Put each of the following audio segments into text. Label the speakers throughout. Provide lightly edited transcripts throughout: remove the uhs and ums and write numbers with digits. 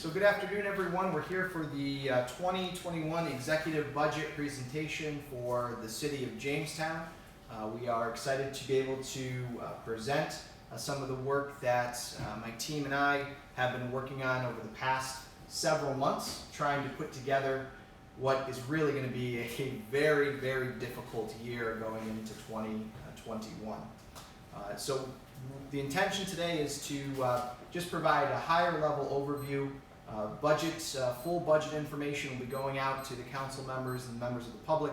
Speaker 1: So good afternoon, everyone. We're here for the 2021 executive budget presentation for the city of Jamestown. We are excited to be able to present some of the work that my team and I have been working on over the past several months, trying to put together what is really going to be a very, very difficult year going into 2021. So the intention today is to just provide a higher level overview. Full budget information will be going out to the council members and members of the public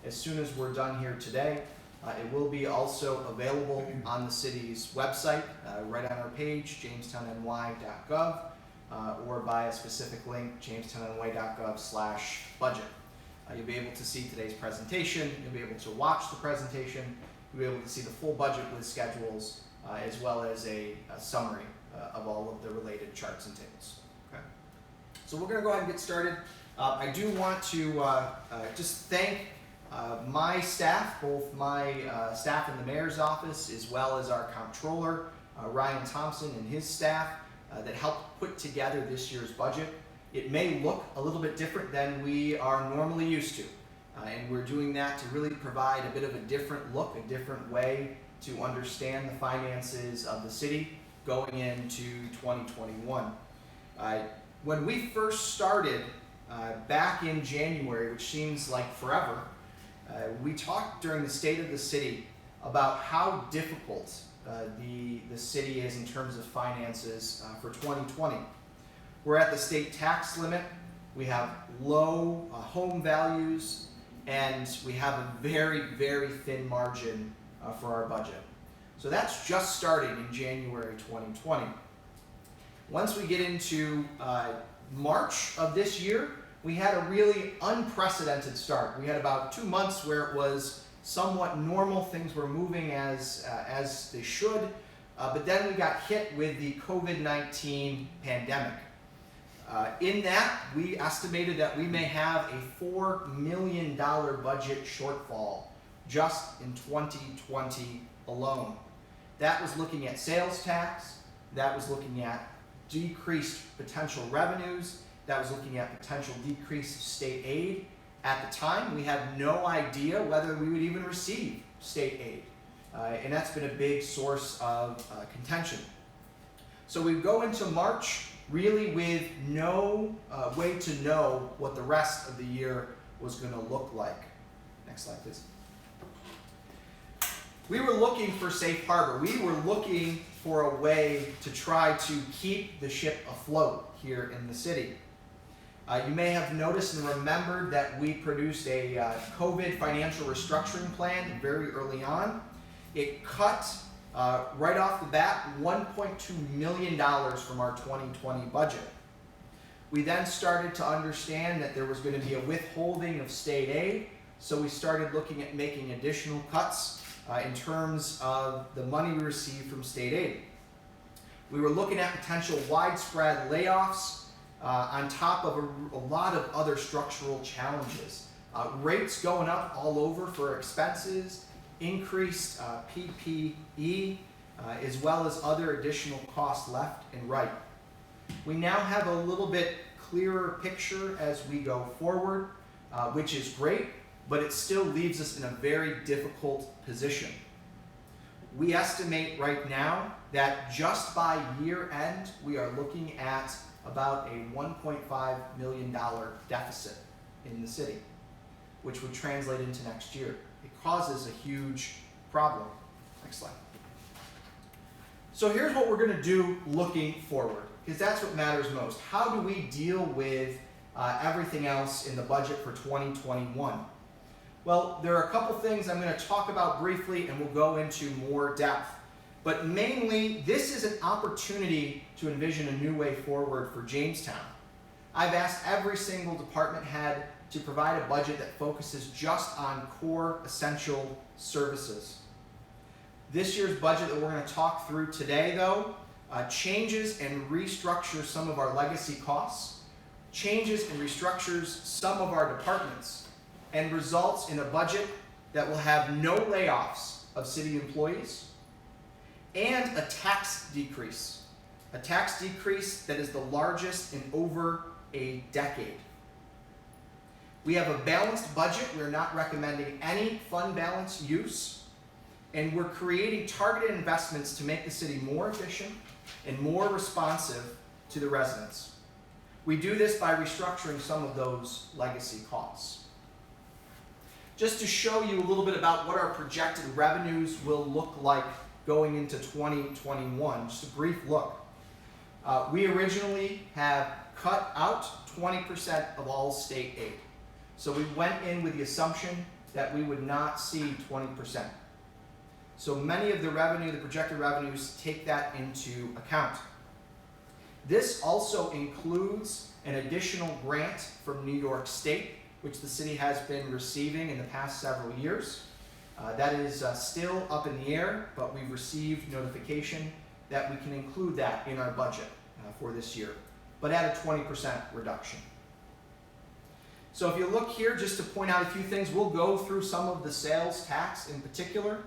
Speaker 1: as soon as we're done here today. It will be also available on the city's website, right on our page, jamestowny.gov, or by a specific link, jamestowny.gov/budget. You'll be able to see today's presentation, you'll be able to watch the presentation, you'll be able to see the full budget with schedules, as well as a summary of all of the related charts and tables. Okay. So we're going to go ahead and get started. I do want to just thank my staff, both my staff in the mayor's office, as well as our comptroller, Ryan Thompson, and his staff that helped put together this year's budget. It may look a little bit different than we are normally used to, and we're doing that to really provide a bit of a different look, a different way to understand the finances of the city going into 2021. When we first started back in January, which seems like forever, we talked during the State of the City about how difficult the city is in terms of finances for 2020. We're at the state tax limit, we have low home values, and we have a very, very thin margin for our budget. So that's just starting in January 2020. Once we get into March of this year, we had a really unprecedented start. We had about 2 months where it was somewhat normal, things were moving as they should, but then we got hit with the COVID-19 pandemic. In that, we estimated that we may have a $4 million budget shortfall just in 2020 alone. That was looking at sales tax, that was looking at decreased potential revenues, that was looking at potential decreased state aid. At the time, we had no idea whether we would even receive state aid, and that's been a big source of contention. So we go into March really with no way to know what the rest of the year was going to look like. Next slide, please. We were looking for safe harbor. We were looking for a way to try to keep the ship afloat here in the city. You may have noticed and remembered that we produced a COVID financial restructuring plan very early on. It cut right off the bat $1.2 million from our 2020 budget. We then started to understand that there was going to be a withholding of state aid, so we started looking at making additional cuts in terms of the money we received from state aid. We were looking at potential widespread layoffs on top of a lot of other structural challenges. Rates going up all over for expenses, increased PPE, as well as other additional costs left and right. We now have a little bit clearer picture as we go forward, which is great, but it still leaves us in a very difficult position. We estimate right now that just by year end, we are looking at about a $1.5 million deficit in the city, which would translate into next year. It causes a huge problem. Next slide. So here's what we're going to do looking forward, because that's what matters most. How do we deal with everything else in the budget for 2021? Well, there are a couple things I'm going to talk about briefly, and we'll go into more depth. But mainly, this is an opportunity to envision a new way forward for Jamestown. I've asked every single department head to provide a budget that focuses just on core essential services. This year's budget that we're going to talk through today, though, changes and restructures some of our legacy costs, changes and restructures some of our departments, and results in a budget that will have no layoffs of city employees and a tax decrease. a tax decrease that is the largest in over a decade. We have a balanced budget. We're not recommending any fund balance use, and we're creating targeted investments to make the city more efficient and more responsive to the residents. We do this by restructuring some of those legacy costs. Just to show you a little bit about what our projected revenues will look like going into 2021, just a brief look. We originally have cut out 20% of all state aid. So we went in with the assumption that we would not see 20%. So many of the revenue, the projected revenues, take that into account. This also includes an additional grant from New York State, which the city has been receiving in the past several years. That is still up in the air, but we've received notification that we can include that in our budget for this year, but at a 20% reduction. So if you look here, just to point out a few things, we'll go through some of the sales tax in particular,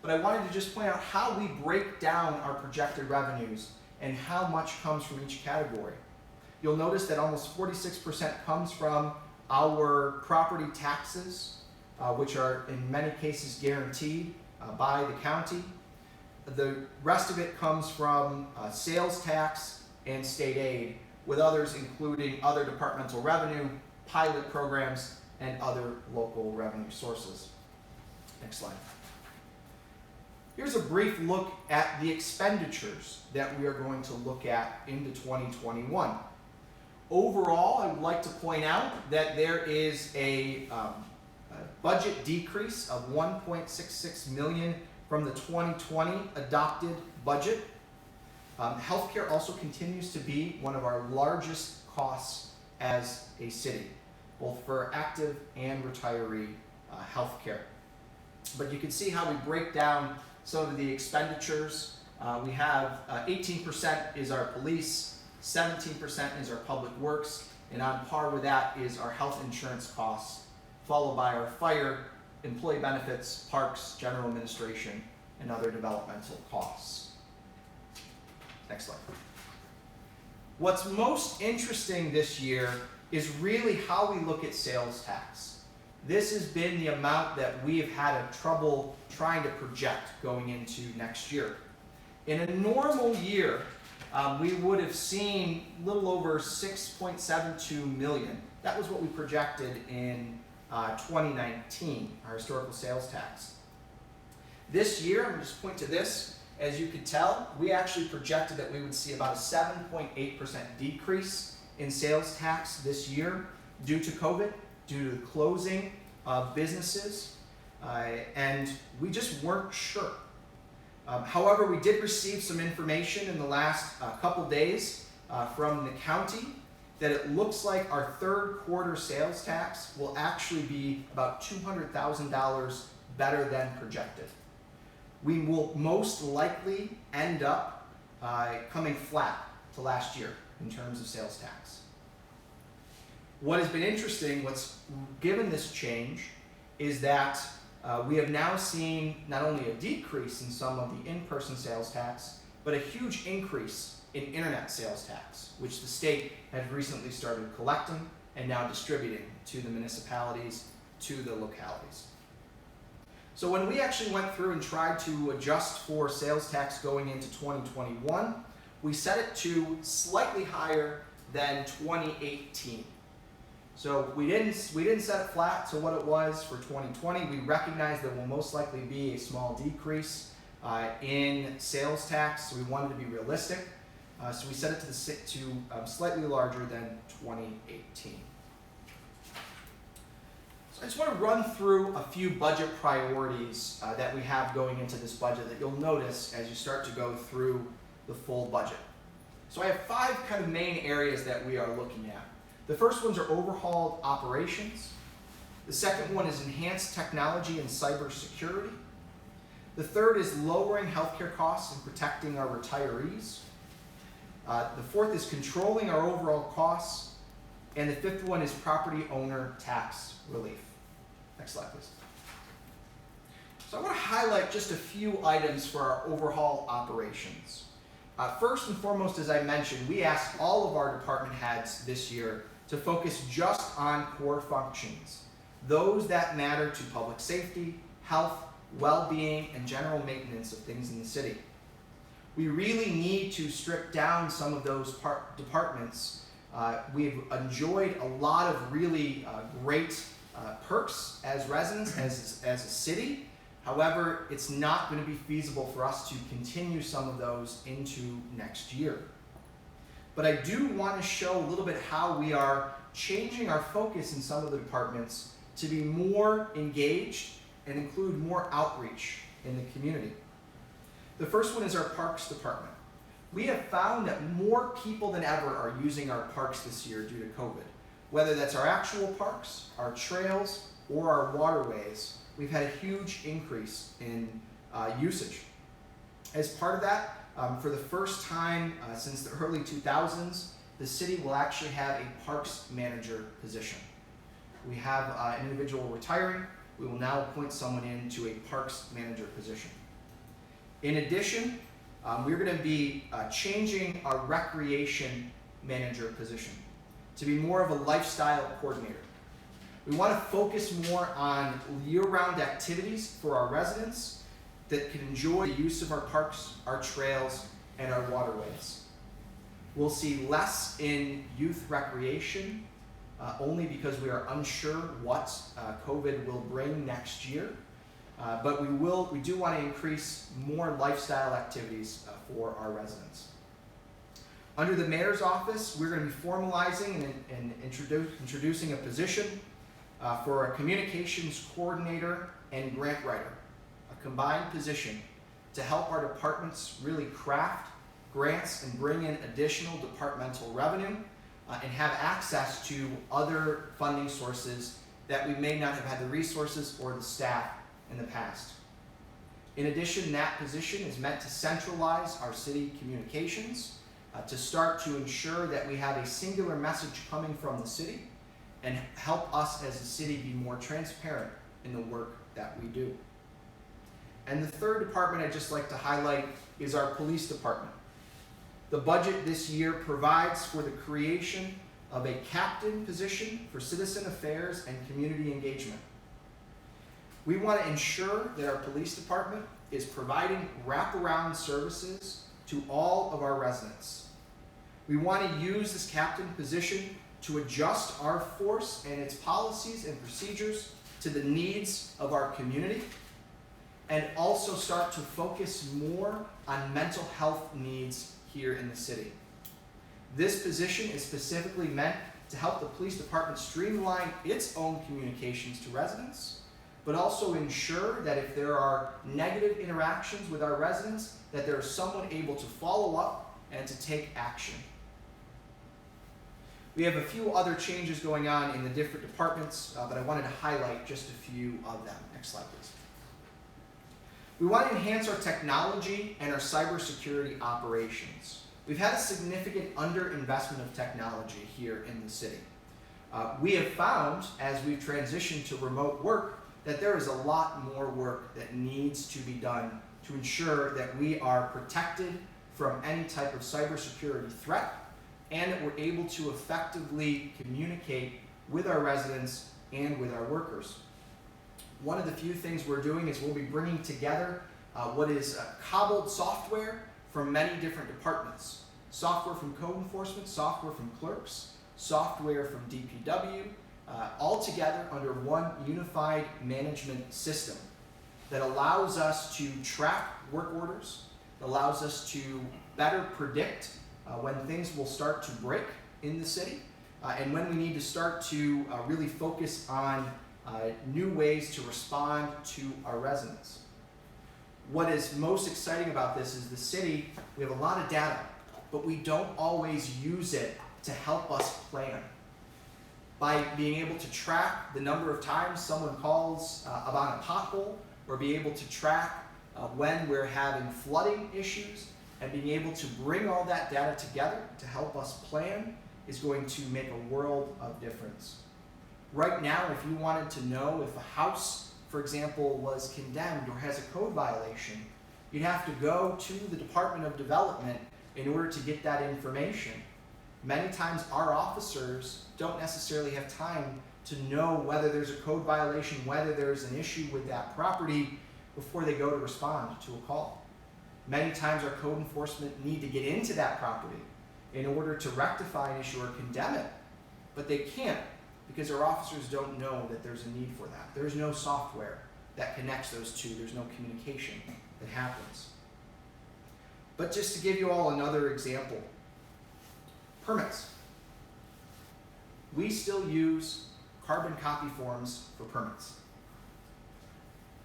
Speaker 1: but I wanted to just point out how we break down our projected revenues and how much comes from each category. You'll notice that almost 46% comes from our property taxes, which are in many cases guaranteed by the county. The rest of it comes from sales tax and state aid, with others including other departmental revenue, pilot programs, and other local revenue sources. Next slide. Here's a brief look at the expenditures that we are going to look at into 2021. Overall, I would like to point out that there is a budget decrease of $1.66 million from the 2020 adopted budget. Healthcare also continues to be one of our largest costs as a city, both for active and retiree healthcare. But you can see how we break down some of the expenditures. We have 18% is our police, 17% is our public works, and on par with that is our health insurance costs, followed by our fire, employee benefits, parks, general administration, and other developmental costs. Next slide. What's most interesting this year is really how we look at sales tax. This has been the amount that we have had a trouble trying to project going into next year. In a normal year, we would have seen a little over $6.72 million. That was what we projected in 2019, our historical sales tax. This year, I'm going to just point to this. As you could tell, we actually projected that we would see about a 7.8% decrease in sales tax this year due to COVID, due to the closing of businesses, and we just weren't sure. However, we did receive some information in the last couple days from the county that it looks like our third quarter sales tax will actually be about $200,000 better than projected. We will most likely end up coming flat to last year in terms of sales tax. What has been interesting, what's given this change, is that we have now seen not only a decrease in some of the in-person sales tax, but a huge increase in internet sales tax, which the state has recently started collecting and now distributing to the municipalities, to the localities. So when we actually went through and tried to adjust for sales tax going into 2021, we set it to slightly higher than 2018. So we didn't set it flat to what it was for 2020. We recognize there will most likely be a small decrease in sales tax, so we wanted to be realistic. So we set it to slightly larger than 2018. So I just want to run through a few budget priorities that we have going into this budget that you'll notice as you start to go through the full budget. So I have 5 kind of main areas that we are looking at. The first ones are overhauled operations. The second one is enhanced technology and cybersecurity. The third is lowering healthcare costs and protecting our retirees. The fourth is controlling our overall costs. And the fifth one is property owner tax relief. Next slide, please. So I want to highlight just a few items for our overhaul operations. First and foremost, as I mentioned, we asked all of our department heads this year to focus just on core functions, those that matter to public safety, health, well-being, and general maintenance of things in the city. We really need to strip down some of those departments. We've enjoyed a lot of really great perks as residents, as a city. However, it's not going to be feasible for us to continue some of those into next year. But I do want to show a little bit how we are changing our focus in some of the departments to be more engaged and include more outreach in the community. The first one is our Parks Department. We have found that more people than ever are using our parks this year due to COVID. Whether that's our actual parks, our trails, or our waterways, we've had a huge increase in usage. As part of that, for the first time since the early 2000s, the city will actually have a parks manager position. We have an individual retiring. We will now appoint someone into a parks manager position. In addition, we're going to be changing our recreation manager position to be more of a lifestyle coordinator. We want to focus more on year-round activities for our residents that can enjoy the use of our parks, our trails, and our waterways. We'll see less in youth recreation, only because we are unsure what COVID will bring next year. But we do want to increase more lifestyle activities for our residents. Under the mayor's office, we're going to be formalizing and introducing a position for a communications coordinator and grant writer, a combined position to help our departments really craft grants and bring in additional departmental revenue and have access to other funding sources that we may not have had the resources or the staff in the past. In addition, that position is meant to centralize our city communications, to start to ensure that we have a singular message coming from the city and help us as a city be more transparent in the work that we do. And the third department I'd just like to highlight is our police department. The budget this year provides for the creation of a captain position for citizen affairs and community engagement. We want to ensure that our police department is providing wraparound services to all of our residents. We want to use this captain position to adjust our force and its policies and procedures to the needs of our community, and also start to focus more on mental health needs here in the city. This position is specifically meant to help the police department streamline its own communications to residents, but also ensure that if there are negative interactions with our residents, that there is someone able to follow up and to take action. We have a few other changes going on in the different departments, but I wanted to highlight just a few of them. Next slide, please. We want to enhance our technology and our cybersecurity operations. We've had a significant underinvestment of technology here in the city. We have found, as we've transitioned to remote work, that there is a lot more work that needs to be done to ensure that we are protected from any type of cybersecurity threat, and that we're able to effectively communicate with our residents and with our workers. One of the few things we're doing is we'll be bringing together what is cobbled software from many different departments. Software from code enforcement, software from clerks, software from DPW, all together under one unified management system that allows us to track work orders, allows us to better predict when things will start to break in the city, and when we need to start to really focus on new ways to respond to our residents. What is most exciting about this is the city, we have a lot of data, but we don't always use it to help us plan. By being able to track the number of times someone calls about a pothole, or be able to track when we're having flooding issues, and being able to bring all that data together to help us plan is going to make a world of difference. Right now, if you wanted to know if a house, for example, was condemned or has a code violation, you'd have to go to the Department of Development in order to get that information. Many times our officers don't necessarily have time to know whether there's a code violation, whether there's an issue with that property before they go to respond to a call. Many times our code enforcement need to get into that property in order to rectify an issue or condemn it, but they can't because our officers don't know that there's a need for that. There's no software that connects those two. There's no communication that happens. But just to give you all another example, permits. We still use carbon copy forms for permits.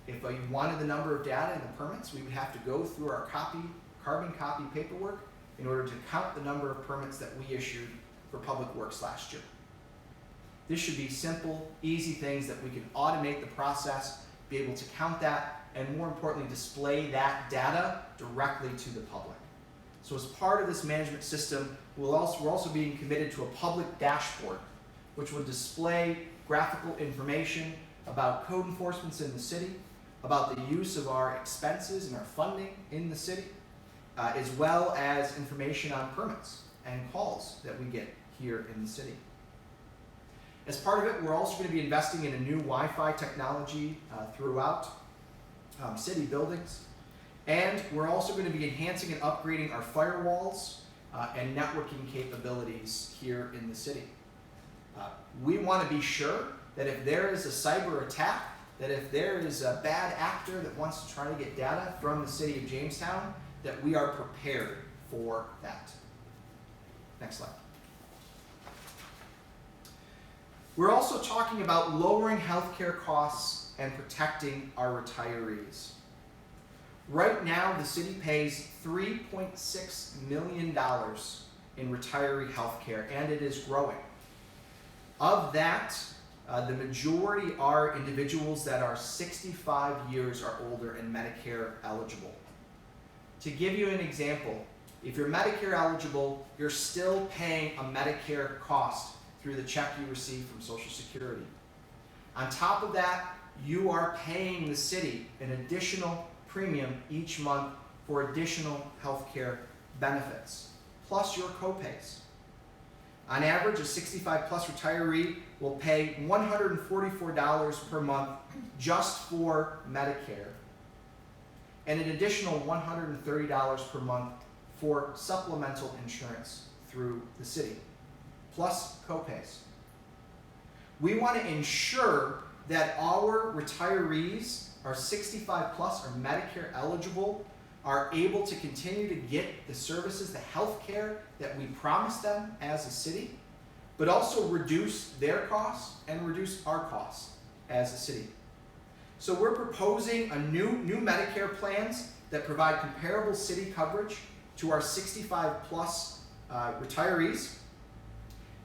Speaker 1: If you wanted the number of data in the permits, we would have to go through our carbon copy paperwork in order to count the number of permits that we issued for public works last year. This should be simple, easy things that we can automate the process, be able to count that, and more importantly, display that data directly to the public. So as part of this management system, we're also being committed to a public dashboard, which will display graphical information about code enforcements in the city, about the use of our expenses and our funding in the city, as well as information on permits and calls that we get here in the city. As part of it, we're also going to be investing in a new Wi-Fi technology throughout city buildings. And we're also going to be enhancing and upgrading our firewalls and networking capabilities here in the city. We want to be sure that if there is a cyber attack, that if there is a bad actor that wants to try to get data from the city of Jamestown, that we are prepared for that. Next slide. We're also talking about lowering healthcare costs and protecting our retirees. Right now, the city pays $3.6 million in retiree health care, and it is growing. Of that, the majority are individuals that are 65 years or older and Medicare eligible. To give you an example, if you're Medicare eligible, you're still paying a Medicare cost through the check you receive from Social Security. On top of that, you are paying the city an additional premium each month for additional health care benefits, plus your copays. On average, a 65-plus retiree will pay $144 per month just for Medicare, and an additional $130 per month for supplemental insurance through the city, plus copays. We want to ensure that our retirees, our 65-plus or Medicare eligible, are able to continue to get the services, the health care that we promise them as a city, but also reduce their costs and reduce our costs as a city. So we're proposing a new Medicare plans that provide comparable city coverage to our 65-plus retirees.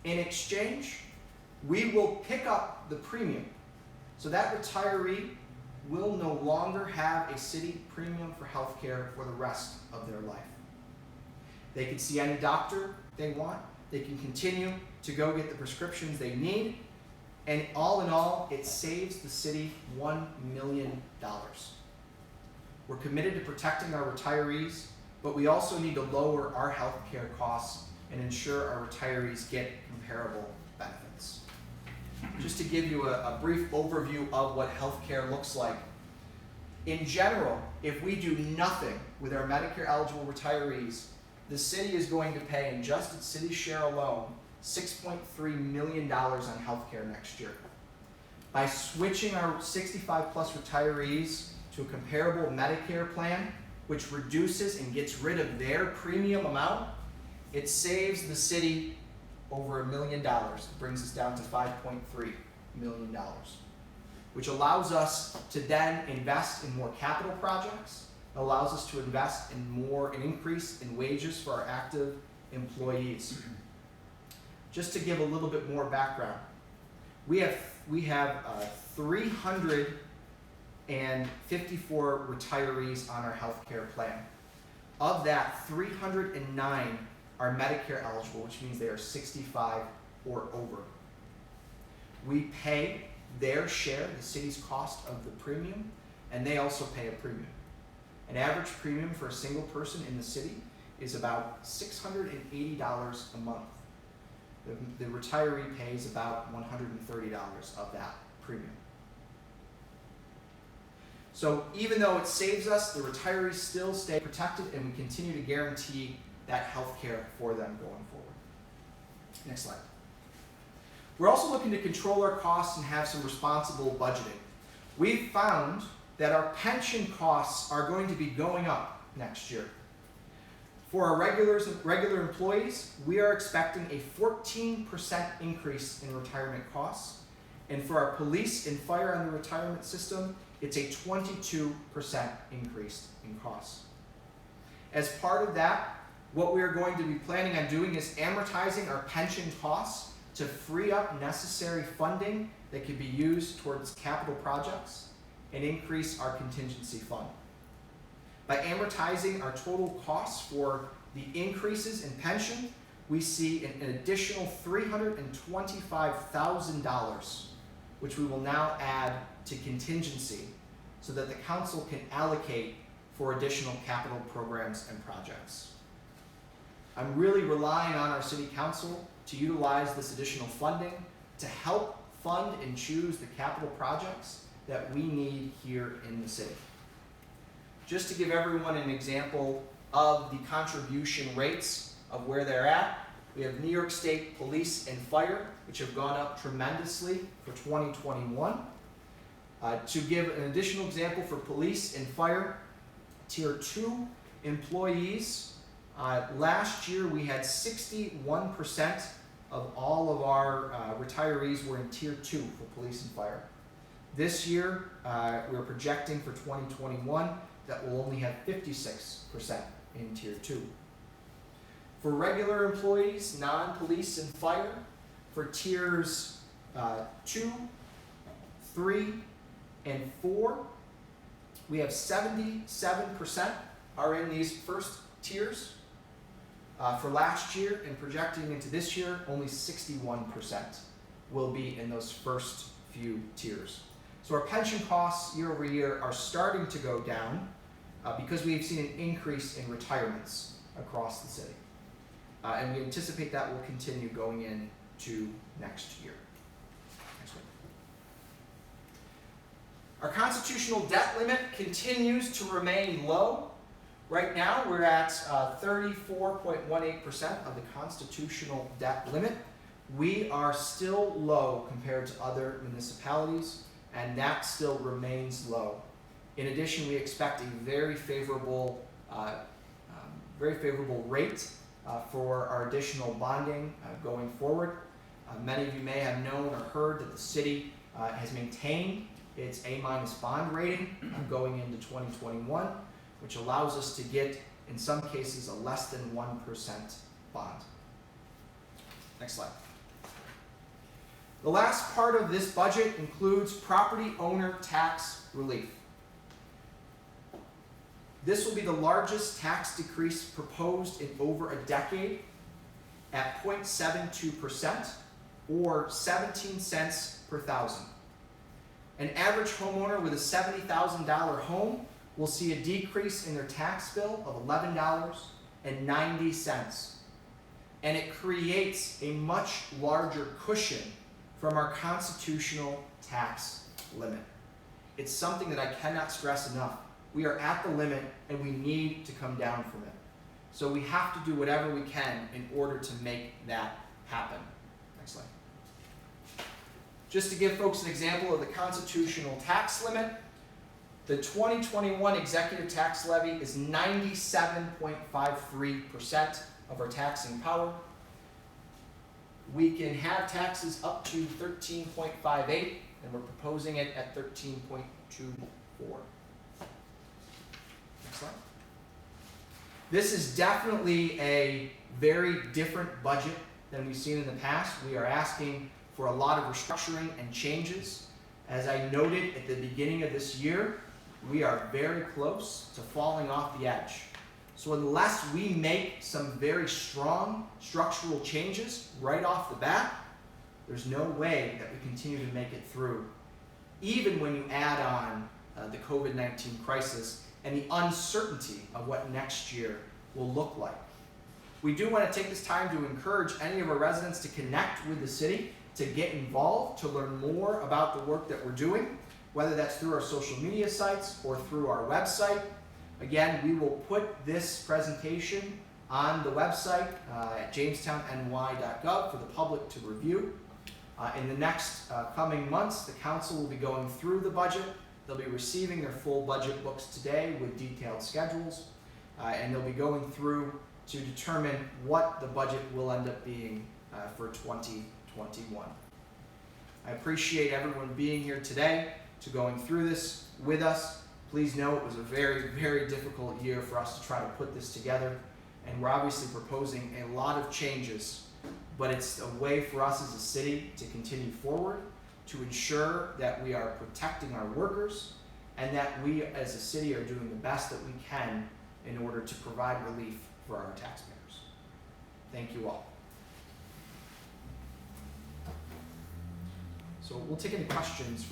Speaker 1: In exchange, we will pick up the premium. So that retiree will no longer have a city premium for health care for the rest of their life. They can see any doctor they want. They can continue to go get the prescriptions they need. And all in all, it saves the city $1 million. We're committed to protecting our retirees, but we also need to lower our health care costs and ensure our retirees get comparable benefits. Just to give you a brief overview of what healthcare looks like. In general, if we do nothing with our Medicare eligible retirees, the city is going to pay, in just its city share alone, $6.3 million on healthcare next year. By switching our 65-plus retirees to a comparable Medicare plan, which reduces and gets rid of their premium amount, it saves the city over $1 million. It brings us down to $5.3 million, which allows us to then invest in more capital projects. It allows us to invest in an increase in wages for our active employees. Just to give a little bit more background, we have 354 retirees on our healthcare plan. Of that, 309 are Medicare eligible, which means they are 65 or over. We pay their share, the city's cost of the premium, and they also pay a premium. An average premium for a single person in the city is about $680 a month. The retiree pays about $130 of that premium. So even though it saves us, the retirees still stay protected, and we continue to guarantee that health care for them going forward. Next slide. We're also looking to control our costs and have some responsible budgeting. We've found that our pension costs are going to be going up next year. For our regular employees, we are expecting a 14% increase in retirement costs. And for our police and fire on the retirement system, it's a 22% increase in costs. As part of that, what we are going to be planning on doing is amortizing our pension costs to free up necessary funding that can be used towards capital projects and increase our contingency fund. By amortizing our total costs for the increases in pension, we see an additional $325,000, which we will now add to contingency so that the council can allocate for additional capital programs and projects. I'm really relying on our city council to utilize this additional funding to help fund and choose the capital projects that we need here in the city. Just to give everyone an example of the contribution rates of where they're at, we have New York State Police and Fire, which have gone up tremendously for 2021. To give an additional example for police and fire, Tier 2 employees, last year we had 61% of all of our retirees were in Tier 2 for police and fire. This year, we're projecting for 2021 that we'll only have 56% in Tier 2. For regular employees, non-police and fire, for Tiers 2, 3, and 4, we have 77% are in these first tiers. For last year and projecting into this year, only 61% will be in those first few tiers. So our pension costs year over year are starting to go down because we've seen an increase in retirements across the city. And we anticipate that will continue going into next year. Next one. Our constitutional debt limit continues to remain low. Right now, we're at 34.18% of the constitutional debt limit. We are still low compared to other municipalities, and that still remains low. In addition, we expect a very favorable rate for our additional bonding going forward. Many of you may have known or heard that the city has maintained its A- bond rating going into 2021, which allows us to get, in some cases, a less than 1% bond. Next slide. The last part of this budget includes property owner tax relief. This will be the largest tax decrease proposed in over a decade at 0.72% or 17 cents per thousand. An average homeowner with a $70,000 home will see a decrease in their tax bill of $11.90. And it creates a much larger cushion from our constitutional tax limit. It's something that I cannot stress enough. We are at the limit and we need to come down from it. So we have to do whatever we can in order to make that happen. Next slide. Just to give folks an example of the constitutional tax limit, the 2021 executive tax levy is 97.53% of our taxing power. We can have taxes up to 13.58, and we're proposing it at 13.24. Next slide. This is definitely a very different budget than we've seen in the past. We are asking for a lot of restructuring and changes. As I noted at the beginning of this year, we are very close to falling off the edge. So unless we make some very strong structural changes right off the bat, there's no way that we continue to make it through, even when you add on the COVID-19 crisis and the uncertainty of what next year will look like. We do want to take this time to encourage any of our residents to connect with the city, to get involved, to learn more about the work that we're doing, whether that's through our social media sites or through our website. Again, we will put this presentation on the website at jamestowny.gov for the public to review. In the next coming months, the council will be going through the budget. They'll be receiving their full budget books today with detailed schedules, and they'll be going through to determine what the budget will end up being for 2021. I appreciate everyone being here today to going through this with us. Please know it was a very, very difficult year for us to try to put this together, and we're obviously proposing a lot of changes, but it's a way for us as a city to continue forward, to ensure that we are protecting our workers and that we as a city are doing the best that we can in order to provide relief for our taxpayers. Thank you all. So we'll take any questions